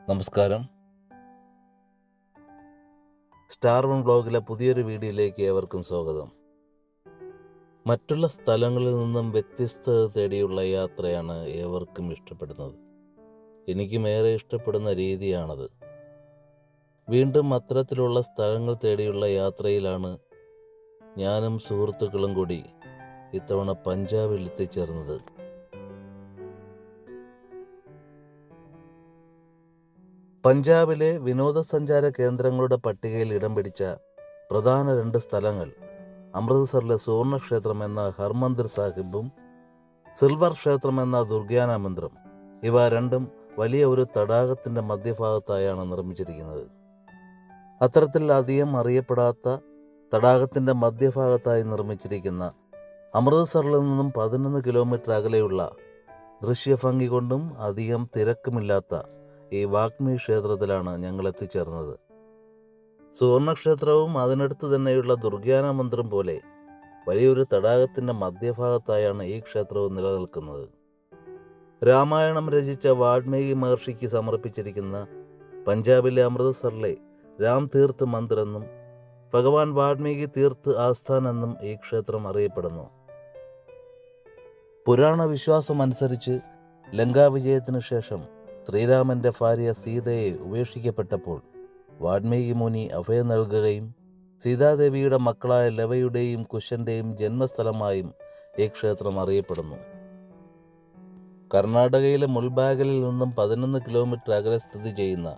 നമസ്കാരം. Star one ബ്ലോഗിലെ പുതിയൊരു വീഡിയോയിലേക്ക് ഏവർക്കും സ്വാഗതം. മറ്റുള്ള സ്ഥലങ്ങളിൽ നിന്നും വ്യത്യസ്തത തേടിയുള്ള യാത്രയാണ് ഏവർക്കും ഇഷ്ടപ്പെടുന്നത്. എനിക്കും ഏറെ ഇഷ്ടപ്പെടുന്ന രീതിയാണത്. വീണ്ടും അത്തരത്തിലുള്ള സ്ഥലങ്ങൾ തേടിയുള്ള യാത്രയിലാണ് ഞാനും സുഹൃത്തുക്കളും കൂടി ഇത്തവണ പഞ്ചാബിൽ എത്തിച്ചേർന്നത്. പഞ്ചാബിലെ വിനോദസഞ്ചാര കേന്ദ്രങ്ങളുടെ പട്ടികയിൽ ഇടം പിടിച്ച പ്രധാന 2 സ്ഥലങ്ങൾ അമൃത്സറിലെ സുവർണ ക്ഷേത്രം എന്ന ഹർമന്ദിർ സാഹിബും സിൽവർ ക്ഷേത്രം എന്ന ദുർഗ്യാന മന്ദിരം. ഇവ രണ്ടും വലിയ ഒരു തടാകത്തിൻ്റെ മധ്യഭാഗത്തായാണ് നിർമ്മിച്ചിരിക്കുന്നത്. അത്തരത്തിൽ അധികം അറിയപ്പെടാത്ത തടാകത്തിൻ്റെ മധ്യഭാഗത്തായി നിർമ്മിച്ചിരിക്കുന്ന അമൃത്സറിൽ നിന്നും 11 കിലോമീറ്റർ അകലെയുള്ള ദൃശ്യഭംഗി കൊണ്ടും അധികം തിരക്കുമില്ലാത്ത ഈ വാഗ്മി ക്ഷേത്രത്തിലാണ് ഞങ്ങൾ എത്തിച്ചേർന്നത്. സുവർണക്ഷേത്രവും അതിനടുത്ത് തന്നെയുള്ള ദുർഗ്യാന മന്ദിരം പോലെ വലിയൊരു തടാകത്തിൻ്റെ മധ്യഭാഗത്തായാണ് ഈ ക്ഷേത്രവും നിലനിൽക്കുന്നത്. രാമായണം രചിച്ച വാൽമീകി മഹർഷിക്ക് സമർപ്പിച്ചിരിക്കുന്ന പഞ്ചാബിലെ അമൃത്സറിലെ രാം തീർത്ത് മന്ദിർ എന്നും ഭഗവാൻ വാൽമീകി തീർത്ത് ആസ്ഥാൻ എന്നും ഈ ക്ഷേത്രം അറിയപ്പെടുന്നു. പുരാണ വിശ്വാസം അനുസരിച്ച് ലങ്കാവിജയത്തിനു ശേഷം ശ്രീരാമൻ്റെ ഭാര്യ സീതയെ ഉപേക്ഷിക്കപ്പെട്ടപ്പോൾ വാൽമീകി മുനി അഭയം നൽകുകയും സീതാദേവിയുടെ മക്കളായ ലവയുടെയും കുശൻ്റെയും ജന്മസ്ഥലമായും ഈ ക്ഷേത്രം അറിയപ്പെടുന്നു. കർണാടകയിലെ മുൾബാഗലിൽ നിന്നും 11 കിലോമീറ്റർ അകലെ സ്ഥിതി ചെയ്യുന്ന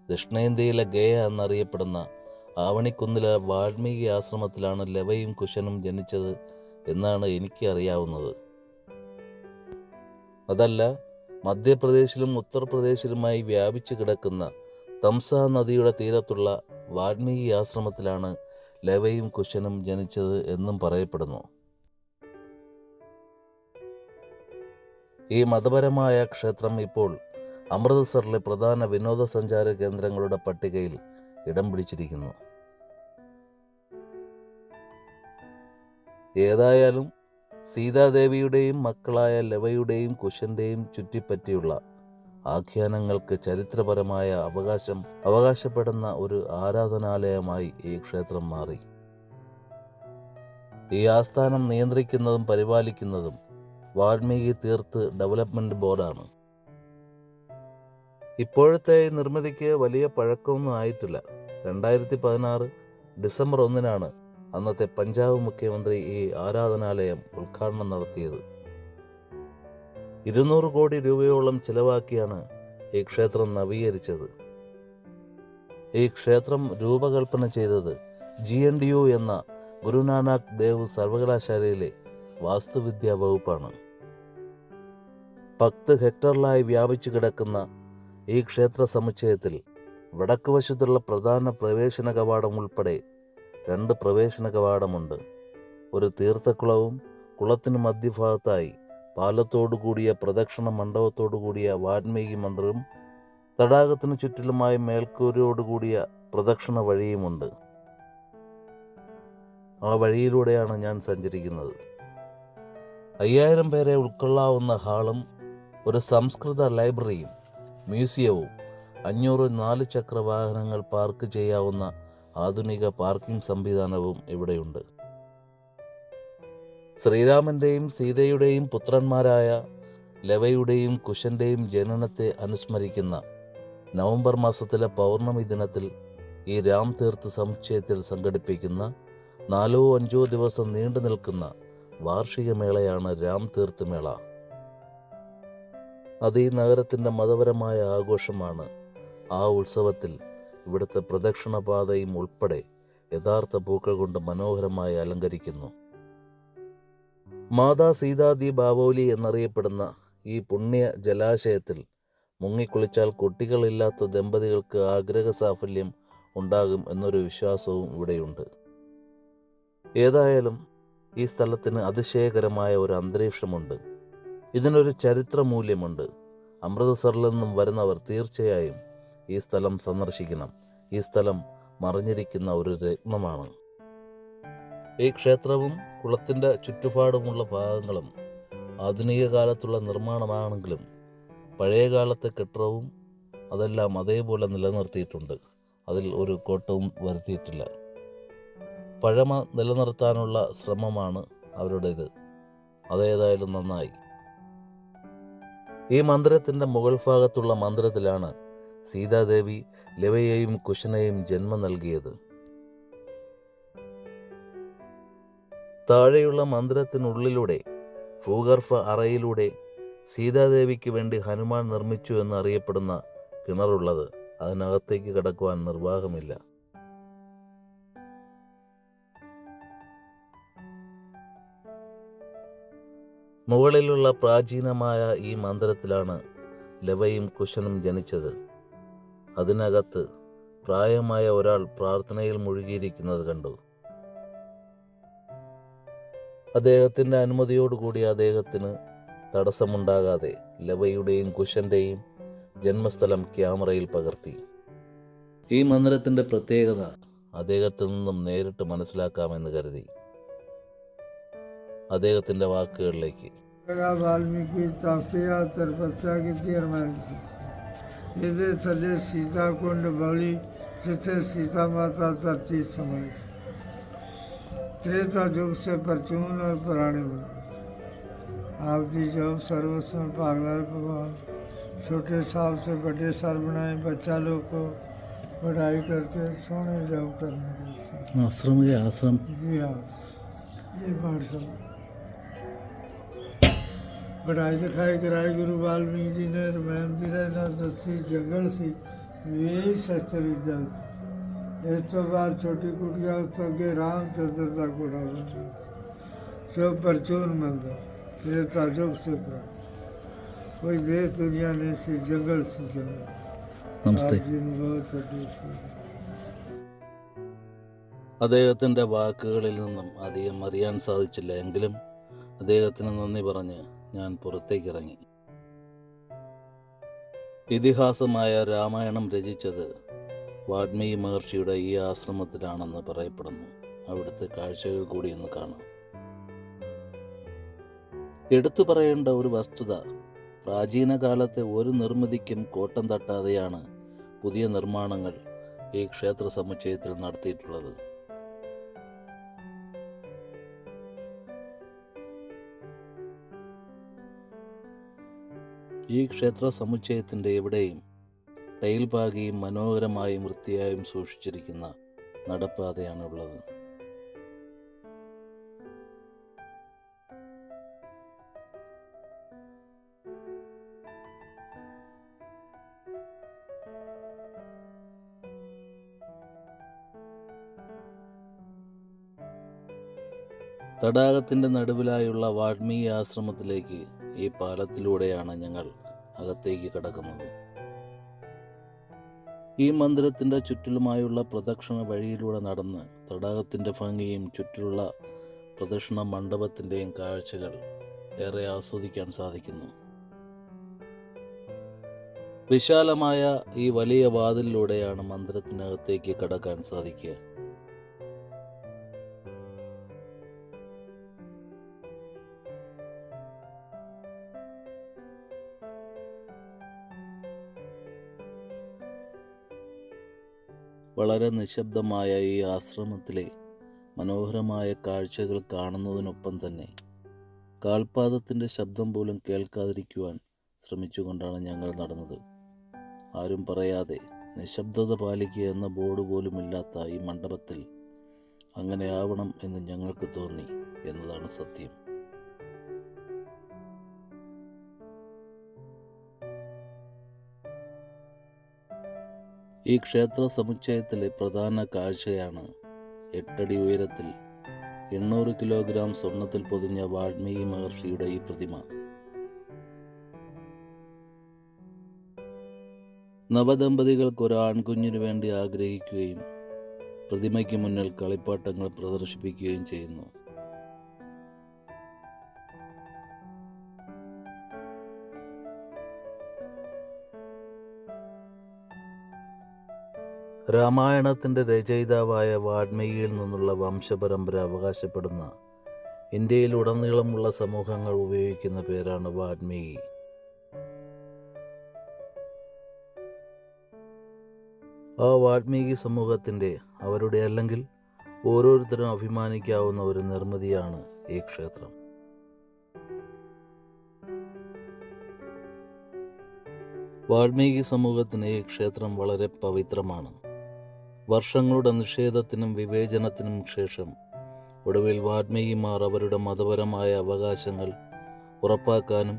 ദക്ഷിണേന്ത്യയിലെ ഗയ എന്നറിയപ്പെടുന്ന ആവണിക്കുന്നിലെ വാൽമീകി ആശ്രമത്തിലാണ് ലവയും കുശനും ജനിച്ചത് എന്നാണ് എനിക്ക് അറിയാവുന്നത്. അതല്ല, മധ്യപ്രദേശിലും ഉത്തർപ്രദേശിലുമായി വ്യാപിച്ചു കിടക്കുന്ന തംസ നദിയുടെ തീരത്തുള്ള വാൽമീകി ആശ്രമത്തിലാണ് ലവയും കുശനും ജനിച്ചത് എന്നും പറയപ്പെടുന്നു. ഈ മതപരമായ ക്ഷേത്രം ഇപ്പോൾ അമൃത്സറിലെ പ്രധാന വിനോദസഞ്ചാര കേന്ദ്രങ്ങളുടെ പട്ടികയിൽ ഇടം പിടിച്ചിരിക്കുന്നു. ഏതായാലും സീതാദേവിയുടെയും മക്കളായ ലവയുടെയും കുശൻ്റെയും ചുറ്റിപ്പറ്റിയുള്ള ആഖ്യാനങ്ങൾക്ക് ചരിത്രപരമായ അവകാശപ്പെടുന്ന ഒരു ആരാധനാലയമായി ഈ ക്ഷേത്രം മാറി. ഈ ആസ്ഥാനം നിയന്ത്രിക്കുന്നതും പരിപാലിക്കുന്നതും വാൽമീകി തീർത്ത് ഡെവലപ്മെന്റ് ബോർഡാണ്. ഇപ്പോഴത്തെ നിർമ്മിതിക്ക് വലിയ പഴക്കമൊന്നും ആയിട്ടില്ല. 2016 ഡിസംബർ 1 അന്നത്തെ പഞ്ചാബ് മുഖ്യമന്ത്രി ഈ ആരാധനാലയം ഉദ്ഘാടനം നടത്തിയത്. 200 കോടി രൂപയോളം ചിലവാക്കിയാണ് ഈ ക്ഷേത്രം നവീകരിച്ചത്. ഈ ക്ഷേത്രം രൂപകൽപ്പന ചെയ്തത് GNDU എന്ന ഗുരുനാനാക്ക് ദേവ് സർവകലാശാലയിലെ വാസ്തുവിദ്യാ വകുപ്പാണ്. 10 ഹെക്ടറിലായി വ്യാപിച്ചു കിടക്കുന്ന ഈ ക്ഷേത്ര സമുച്ചയത്തിൽ വടക്ക് വശത്തുള്ള പ്രധാന പ്രവേശന കവാടം ഉൾപ്പെടെ 2 പ്രവേശന കവാടമുണ്ട്. ഒരു തീർത്ഥക്കുളവും കുളത്തിന് മധ്യഭാഗത്തായി പാലത്തോടുകൂടിയ പ്രദക്ഷിണ മണ്ഡപത്തോടുകൂടിയ വാൽമീകി മന്ദിരവും തടാകത്തിന് ചുറ്റിലുമായി മേൽക്കൂരയോടുകൂടിയ പ്രദക്ഷിണ വഴിയുമുണ്ട്. ആ വഴിയിലൂടെയാണ് ഞാൻ സഞ്ചരിക്കുന്നത്. 5000 പേരെ ഉൾക്കൊള്ളാവുന്ന ഹാളും ഒരു സംസ്കൃത ലൈബ്രറിയും മ്യൂസിയവും 500 4 ചക്ര വാഹനങ്ങൾ പാർക്ക് ചെയ്യാവുന്ന ആധുനിക പാർക്കിംഗ് സംവിധാനവും ഇവിടെയുണ്ട്. ശ്രീരാമൻ്റെയും സീതയുടെയും പുത്രന്മാരായ ലവയുടെയും കുശൻ്റെയും ജനനത്തെ അനുസ്മരിക്കുന്ന നവംബർ മാസത്തിലെ പൗർണമി ദിനത്തിൽ ഈ രാം തീർത്ത് സമുച്ചയത്തിൽ സംഘടിപ്പിക്കുന്ന 4-5 ദിവസം നീണ്ടു നിൽക്കുന്ന വാർഷിക മേളയാണ് രാം തീർത്ത് മേള. അത് ഈ നഗരത്തിൻ്റെ മതപരമായ ആഘോഷമാണ്. ആ ഉത്സവത്തിൽ ഇവിടുത്തെ പ്രദക്ഷിണപാതയും ഉൾപ്പെടെ യഥാർത്ഥ പൂക്കൾ കൊണ്ട് മനോഹരമായി അലങ്കരിക്കുന്നു. മാതാ സീതാദി ബാവോലി എന്നറിയപ്പെടുന്ന ഈ പുണ്യ ജലാശയത്തിൽ മുങ്ങിക്കുളിച്ചാൽ കുട്ടികളില്ലാത്ത ദമ്പതികൾക്ക് ആഗ്രഹ സാഫല്യം ഉണ്ടാകും എന്നൊരു വിശ്വാസവും ഇവിടെയുണ്ട്. ഏതായാലും ഈ സ്ഥലത്തിന് അതിശയകരമായ ഒരു അന്തരീക്ഷമുണ്ട്. ഇതിനൊരു ചരിത്ര മൂല്യമുണ്ട്. അമൃത്സറിൽ നിന്നും വരുന്നവർ തീർച്ചയായും ഈ സ്ഥലം സന്ദർശിക്കണം. ഈ സ്ഥലം മറിഞ്ഞിരിക്കുന്ന ഒരു രത്നമാണ്. ഈ ക്ഷേത്രവും കുളത്തിൻ്റെ ചുറ്റുപാടുമുള്ള ഭാഗങ്ങളും ആധുനിക കാലത്തുള്ള നിർമ്മാണമാണെങ്കിലും പഴയകാലത്തെ കെട്ടിടവും അതെല്ലാം അതേപോലെ നിലനിർത്തിയിട്ടുണ്ട്. അതിൽ ഒരു കോട്ടവും വരുത്തിയിട്ടില്ല. പഴമ നിലനിർത്താനുള്ള ശ്രമമാണ് അവരുടേത്. അതേതായാലും നന്നായി. ഈ മന്ദിരത്തിൻ്റെ മുകൾ ഭാഗത്തുള്ള മന്ദിരത്തിലാണ് സീതാദേവി ലവയെയും കുശനെയും ജന്മം നൽകിയത്. താഴെയുള്ള മന്ദിരത്തിനുള്ളിലൂടെ ഭൂഗർഭ അറയിലൂടെ സീതാദേവിക്ക് വേണ്ടി ഹനുമാൻ നിർമ്മിച്ചു എന്നറിയപ്പെടുന്ന കിണറുള്ളത്. അതിനകത്തേക്ക് കടക്കുവാൻ നിർവാഹമില്ല. മുകളിലുള്ള പ്രാചീനമായ ഈ മന്ദിരത്തിലാണ് ലവയും കുശനും ജനിച്ചത്. അതിനകത്ത് പ്രായമായ ഒരാൾ പ്രാർത്ഥനയിൽ മുഴുകിയിരിക്കുന്നത് കണ്ടു. അദ്ദേഹത്തിൻ്റെ അനുമതിയോടുകൂടി അദ്ദേഹത്തിന് തടസ്സമുണ്ടാകാതെ ലവയുടെയും കുശൻ്റെയും ജന്മസ്ഥലം ക്യാമറയിൽ പകർത്തി. ഈ മന്ദിരത്തിൻ്റെ പ്രത്യേകത അദ്ദേഹത്തിൽ നിന്നും നേരിട്ട് മനസ്സിലാക്കാമെന്ന് കരുതി. അദ്ദേഹത്തിൻ്റെ വാക്കുകളിലേക്ക്. वाल्मीकि ताकिया तपस्या की ਇਹਦੇ ਥੱਲੇ ਸੀਤਾ ਕੁੰਡ ਬਲੀ ਜਿੱਥੇ सीता माता धरती समय त्रेता युग से परचून और पुराने आप दी जब सर्वस्व पागलाल भगवान छोटे साहब से बड़े सर बनाए बच्चा लोग को पढ़ाई करके सोने जब करने आश्रम के आश्रम जी हाँ ये पाठशाला पढ़ाई लिखाई कराई गुरु वाल्मीकि जी ने रामायण दी रहना दसी जंगल सी वे शस्त्र विद्या इस तो बाद छोटी कुटिया उस तो अगे रामचंद्र का घोड़ा बना जो परचून मंदिर त्रेता युग से कोई देश दुनिया ने सी जंगल सी जंगल। नमस्ते. അദ്ദേഹത്തിൻ്റെ വാക്കുകളിൽ നിന്നും അധികം അറിയാൻ സാധിച്ചില്ല. എങ്കിലും അദ്ദേഹത്തിന് നന്ദി പറഞ്ഞ് ഞാൻ പുറത്തേക്കിറങ്ങി. ഇതിഹാസമായ രാമായണം രചിച്ചത് വാൽമീകി മഹർഷിയുടെ ഈ ആശ്രമത്തിലാണെന്ന് പറയപ്പെടുന്നു. അവിടുത്തെ കാഴ്ചകൾ കൂടി ഒന്ന് കാണാം. എടുത്തു പറയേണ്ട ഒരു വസ്തുത, പ്രാചീന കാലത്തെ ഒരു നിർമ്മിതിക്കും കോട്ടം തട്ടാതെയാണ് പുതിയ നിർമ്മാണങ്ങൾ ഈ ക്ഷേത്ര സമുച്ചയത്തിൽ നടത്തിയിട്ടുള്ളത്. ഈ ക്ഷേത്ര സമുച്ചയത്തിൻ്റെ എവിടെയും ടൈൽ പാകിയും മനോഹരമായും വൃത്തിയായും സൂക്ഷിച്ചിരിക്കുന്ന നടപ്പാതയാണുള്ളത്. തടാകത്തിൻ്റെ നടുവിലായുള്ള വാൽമീകി ആശ്രമത്തിലേക്ക് ഈ പാലത്തിലൂടെയാണ് ഞങ്ങൾ അകത്തേക്ക് കടക്കുന്നത്. ഈ മന്ദിരത്തിൻ്റെ ചുറ്റിലുമായുള്ള പ്രദക്ഷിണ വഴിയിലൂടെ നടന്ന് തടാകത്തിൻ്റെ ഭംഗിയും ചുറ്റിലുള്ള പ്രദക്ഷിണ മണ്ഡപത്തിൻ്റെയും കാഴ്ചകൾ ഏറെ ആസ്വദിക്കാൻ സാധിക്കുന്നു. വിശാലമായ ഈ വലിയ വാതിലിലൂടെയാണ് മന്ദിരത്തിനകത്തേക്ക് കടക്കാൻ സാധിക്കുക. വളരെ നിശബ്ദമായ ഈ ആശ്രമത്തിലെ മനോഹരമായ കാഴ്ചകൾ കാണുന്നതിനൊപ്പം തന്നെ കാൽപാദത്തിൻ്റെ ശബ്ദം പോലും കേൾക്കാതിരിക്കുവാൻ ശ്രമിച്ചുകൊണ്ടാണ് ഞങ്ങൾ നടന്നത്. ആരും പറയാതെ നിശബ്ദത പാലിക്കുക എന്ന ബോർഡ് പോലുമില്ലാത്ത ഈ മണ്ഡപത്തിൽ അങ്ങനെ ആവണം എന്ന് ഞങ്ങൾക്ക് തോന്നി എന്നതാണ് സത്യം. ഈ ക്ഷേത്ര സമുച്ചയത്തിലെ പ്രധാന കാഴ്ചയാണ് 8 അടി ഉയരത്തിൽ 800 കിലോഗ്രാം സ്വർണത്തിൽ പൊതിഞ്ഞ വാൽമീകി മഹർഷിയുടെ ഈ പ്രതിമ. നവദമ്പതികൾക്ക് ഒരു ആൺകുഞ്ഞിനു വേണ്ടി ആഗ്രഹിക്കുകയും പ്രതിമയ്ക്ക് മുന്നിൽ കളിപ്പാട്ടങ്ങൾ പ്രദർശിപ്പിക്കുകയും ചെയ്യുന്നു. രാമായണത്തിൻ്റെ രചയിതാവായ വാൽമീകിയിൽ നിന്നുള്ള വംശപരമ്പര അവകാശപ്പെടുന്ന ഇന്ത്യയിലുടനീളമുള്ള സമൂഹങ്ങൾ ഉപയോഗിക്കുന്ന പേരാണ് വാൽമീകി. ആ വാൽമീകി സമൂഹത്തിൻ്റെ അവരുടെ അല്ലെങ്കിൽ ഓരോരുത്തരും അഭിമാനിക്കാവുന്ന ഒരു നിർമ്മിതിയാണ് ഈ ക്ഷേത്രം. വാൽമീകി സമൂഹത്തിന് ഈ ക്ഷേത്രം വളരെ പവിത്രമാണ്. വർഷങ്ങളുടെ നിഷേധത്തിനും വിവേചനത്തിനും ശേഷം ഒടുവിൽ വാൽമീകിമാർ അവരുടെ മതപരമായ അവകാശങ്ങൾ ഉറപ്പാക്കാനും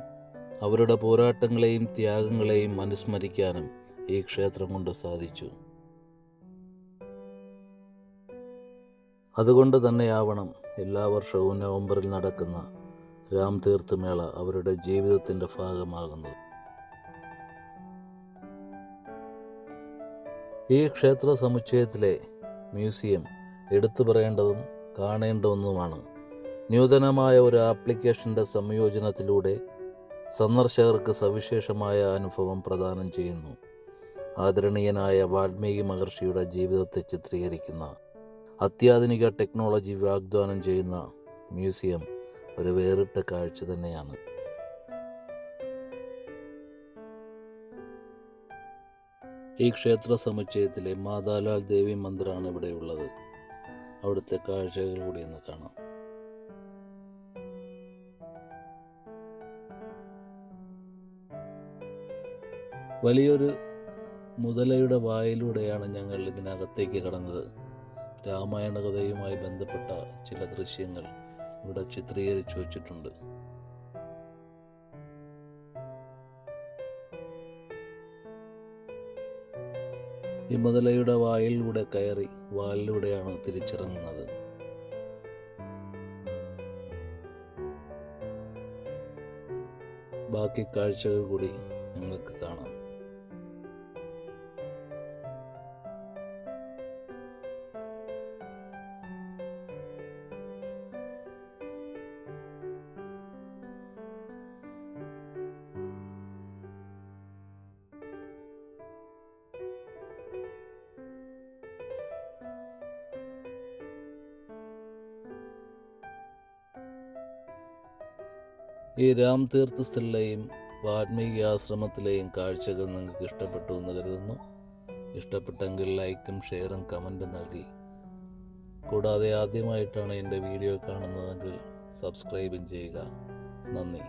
അവരുടെ പോരാട്ടങ്ങളെയും ത്യാഗങ്ങളെയും അനുസ്മരിക്കാനും ഈ ക്ഷേത്രം കൊണ്ട് സാധിച്ചു. അതുകൊണ്ട് തന്നെയാവണം എല്ലാ വർഷവും നവംബറിൽ നടക്കുന്ന രാംതീർത്ത് മേള അവരുടെ ജീവിതത്തിൻ്റെ ഭാഗമാകുന്നത്. ഈ ക്ഷേത്ര സമുച്ചയത്തിലെ മ്യൂസിയം എടുത്തു പറയേണ്ടതും കാണേണ്ടതുമാണ്. നൂതനമായ ഒരു ആപ്ലിക്കേഷൻ്റെ സംയോജനത്തിലൂടെ സന്ദർശകർക്ക് സവിശേഷമായ അനുഭവം പ്രദാനം ചെയ്യുന്നു. ആദരണീയനായ വാൽമീകി മഹർഷിയുടെ ജീവിതത്തെ ചിത്രീകരിക്കുന്ന അത്യാധുനിക ടെക്നോളജി വാഗ്ദാനം ചെയ്യുന്ന മ്യൂസിയം ഒരു വേറിട്ട കാഴ്ച തന്നെയാണ്. ഈ ക്ഷേത്ര സമുച്ചയത്തിലെ മാതാലാൽ ദേവി മന്ദിറാണ് ഇവിടെയുള്ളത്. അവിടുത്തെ കാഴ്ചകൾ കൂടി ഒന്ന് കാണാം. വലിയൊരു മുതലയുടെ വായിലൂടെയാണ് ഞങ്ങൾ ഇതിനകത്തേക്ക് കടന്നത്. രാമായണ കഥയുമായി ബന്ധപ്പെട്ട ചില ദൃശ്യങ്ങൾ ഇവിടെ ചിത്രീകരിച്ചു വച്ചിട്ടുണ്ട്. ഈ മുതലയുടെ വായിലൂടെ കയറി വാലിലൂടെയാണ് തിരിച്ചിറങ്ങുന്നത്. ബാക്കി കാഴ്ചകൾ കൂടി നിങ്ങൾക്ക് കാണാം. ഈ രാംതീർത്ത് സ്ഥലിലെയും വാൽമീകി ആശ്രമത്തിലെയും കാഴ്ചകൾ നിങ്ങൾക്ക് ഇഷ്ടപ്പെട്ടു എന്ന് കരുതുന്നു. ഇഷ്ടപ്പെട്ടെങ്കിൽ ലൈക്കും ഷെയറും കമൻറ്റും നൽകി, കൂടാതെ ആദ്യമായിട്ടാണ് എൻ്റെ വീഡിയോ കാണുന്നതെങ്കിൽ സബ്സ്ക്രൈബും ചെയ്യുക. നന്ദി.